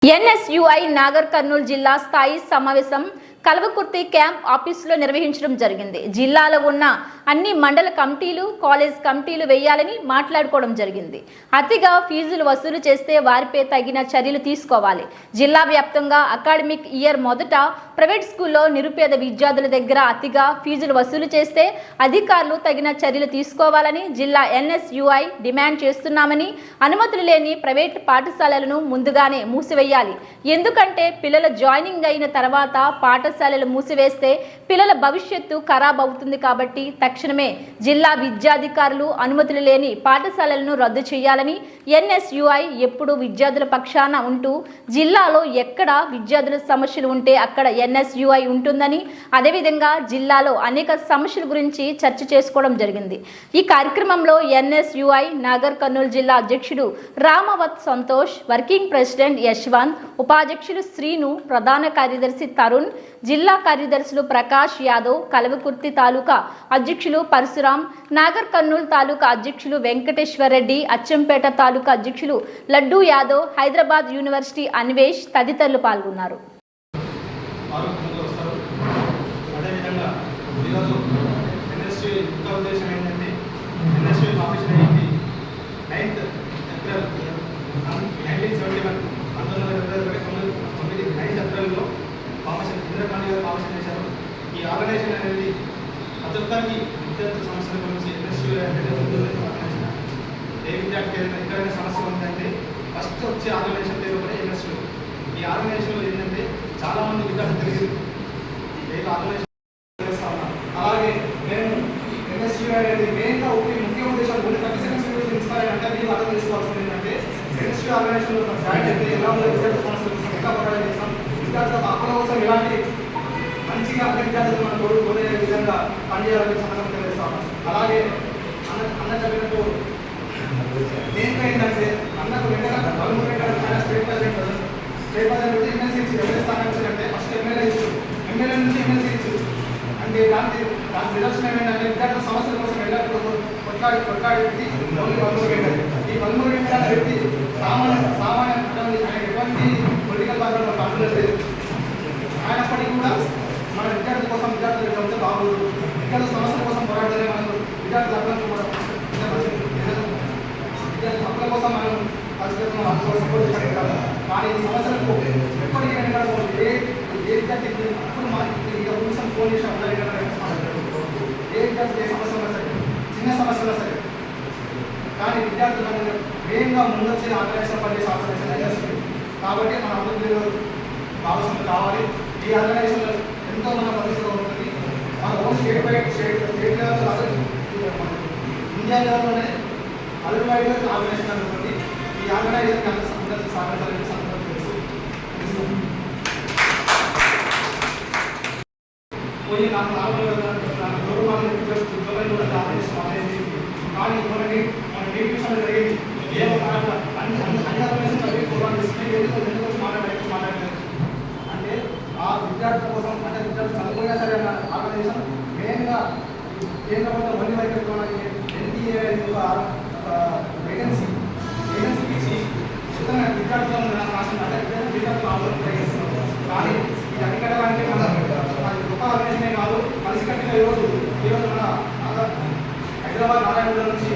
NSUI Nagar Kurnool జిల్లా స్థాయి సమావేశం కల్వకుర్తి క్యాంప్ ఆఫీసులో నిర్వహించడం జరిగింది. జిల్లాలో ఉన్న అన్ని మండల కమిటీలు, కాలేజ్ కమిటీలు వేయాలని మాట్లాడుకోవడం జరిగింది. అతిగా ఫీజులు వసూలు చేస్తే వారిపై తగిన చర్యలు తీసుకోవాలి. జిల్లా వ్యాప్తంగా అకాడమిక్ ఇయర్ మొదట ప్రైవేట్ స్కూల్లో నిరుపేద విద్యార్థుల దగ్గర అతిగా ఫీజులు వసూలు చేస్తే అధికారులు తగిన చర్యలు తీసుకోవాలని జిల్లా ఎన్ఎస్యుఐ డిమాండ్ చేస్తున్నామని, అనుమతులు లేని ప్రైవేట్ పాఠశాలలను ముందుగానే మూసివేయాలి. ఎందుకంటే పిల్లల జాయినింగ్ అయిన తర్వాత పాఠశాలలు మూసివేస్తే పిల్లల భవిష్యత్తు ఖరాబ్ అవుతుంది. కాబట్టి తక్షణమే జిల్లా విద్యాధికారులు అనుమతులు లేని పాఠశాలలను రద్దు చేయాలని ఎన్ఎస్యుఐ ఎప్పుడు విద్యార్థుల పక్షాన ఉంటూ జిల్లాలో ఎక్కడ విద్యార్థుల సమస్యలు ఉంటే అక్కడ ఎన్ఎస్యుఐ ఉంటుందని, అదేవిధంగా జిల్లాలో అనేక సమస్యల గురించి చర్చ చేసుకోవడం జరిగింది. ఈ కార్యక్రమంలో ఎన్ఎస్యుఐ నాగర్ కర్నూలు జిల్లా అధ్యక్షుడు రామవత్ సంతోష్, వర్కింగ్ ప్రెసిడెంట్ యశ్వంత్, ఉపాధ్యక్షులు శ్రీను, ప్రధాన కార్యదర్శి తరుణ్, జిల్లా కార్యదర్శులు ప్రకాష్ యాదవ్, కల్వకుర్తి తాలూకా అధ్యక్షులు పరశురాం, నాగర్ కర్నూలు తాలూకా అధ్యక్షులు వెంకటేశ్వర్ రెడ్డి, అచ్చంపేట తాలూకా అధ్యక్షులు లడ్డూ యాదవ్, హైదరాబాద్ యూనివర్సిటీ అన్వేష్ తదితరులు పాల్గొన్నారు. ఈ ఆర్గనైజేషన్ అనేది ప్రతి ఒక్కరికి విద్యార్థుల సమస్యల గురించి ఎన్ఎస్యుఐ అంటే ఆర్గనైజేషన్. ఏ విద్యార్థికి ఎక్కడైనా సమస్య ఉందంటే ఫస్ట్ వచ్చే ఆర్గనైజేషన్ పేరు కూడా ఎన్ఎస్యుఐ. ఈ ఆర్గనైజేషన్లో ఏంటంటే చాలామంది విద్యార్థులు తెలియదు ఏ ఆర్గనైజేషన్. అలాగే మేము ఎన్ఎస్యుఐ అనేది మెయిన్గా ముఖ్య ఉద్దేశాలు కొన్ని 30 సెకండ్స్ ఇస్తారంటే మీరు అర్థం చేసుకోవాల్సింది ఏంటంటే ఎన్ఎస్యుఐ ఆర్గనైజేషన్లో జాయిన్ అయితే ఎలా ఉందో విద్యార్థుల సమస్యల కోసం ఎట్లా పోరాటం చేస్తాం, విద్యార్థుల హక్కుల కోసం ఎలాంటి మంచిగా అన్ని విద్యార్థులు మనం కోరే విధంగా పనిచేయాలని సందర్భం తెలియజేస్తాము. అలాగే అన్న చెప్పినట్టు దేంట్లో ఏంటంటే అన్నకు వెంటనే బలముగా స్టేట్ ప్రెసిడెంట్ ఎమ్మెల్సీ ఎమ్మెల్యే స్థానం వచ్చిందంటే ఫస్ట్ ఎమ్మెల్యే ఇచ్చారు, ఎమ్మెల్యే నుంచి ఎమ్మెల్సీ ఇచ్చారు. అంటే దాని నిదర్శనం ఏంటంటే విద్యార్థుల సమస్యల కోసం వెళ్ళినప్పుడు కొట్లాడే వ్యక్తి ఈ బలముగా వెంకట వ్యక్తి సామాన్య ఆయన ఎటువంటి పొలిటికల్ పార్టీలో కాంట్రోల్ లేదు. అయినప్పటికీ కూడా మన విద్యార్థుల కోసం విద్యార్థులు చెబితే బాగోదు, విద్యార్థుల సమస్యల కోసం పోరాడలే మనకు విద్యార్థుల హక్కుల కోసం మనం సపోర్ట్ చేయాలి. కానీ ఈ సమస్యలకు ఎప్పటికీ ఏ విద్యార్థికి అప్పుడు కొంచెం ఫోన్ చేసిన ఏ విద్యార్థి ఏ సమస్య ఉన్నా సరే, చిన్న సమస్య ఉన్నా సరే, కానీ విద్యార్థులు మెయిన్గా ముందొచ్చి ఆర్గనైజేషన్ పనిచేసే ఆర్గనైజేషన్. కాబట్టి మన అభివృద్ధిలో భాగస్వామ్యం కావాలి. ఈ ఆర్గనైజేషన్ ఎంతో మన పరిస్థితిలో ఉంటుంది. మన ఓన్ స్టేట్ లెవెల్ అసలు ఇండియా లెవెల్లోనే వరల్డ్ వైడ్గా ఆర్గనైజేషన్ అనుకోండి. ఈ ఆర్గనైజేషన్ అందరికీ సహకరించాలని సందర్భం తెలుసు. పోయి నాకు కానీ మన డివిజన్ జరిగింది ఏమో అన్ని ఆర్గనైజేషన్ మాట్లాడలేదు. అంటే ఆ విద్యార్థుల కోసం అంటే విద్యార్థులు చదువుకున్నా సరే ఆర్గనైజేషన్ మెయిన్గా కేంద్ర ప్రభుత్వం వన్ వైఖరి ఎన్టీఏ అనేది ఒక ఏజెన్సీ ఇచ్చి ఉచితంగా విద్యార్థులను రాసిన విద్యార్థులు ఆందోళన ప్రయత్నిస్తున్నారు. కానీ ఇది అధికారానికి మన గొప్ప ఆర్గనైజేషనే కాదు, కలిసికట్టుగా ఈరోజు మన హైదరాబాద్ నారాయణగూడ నుంచి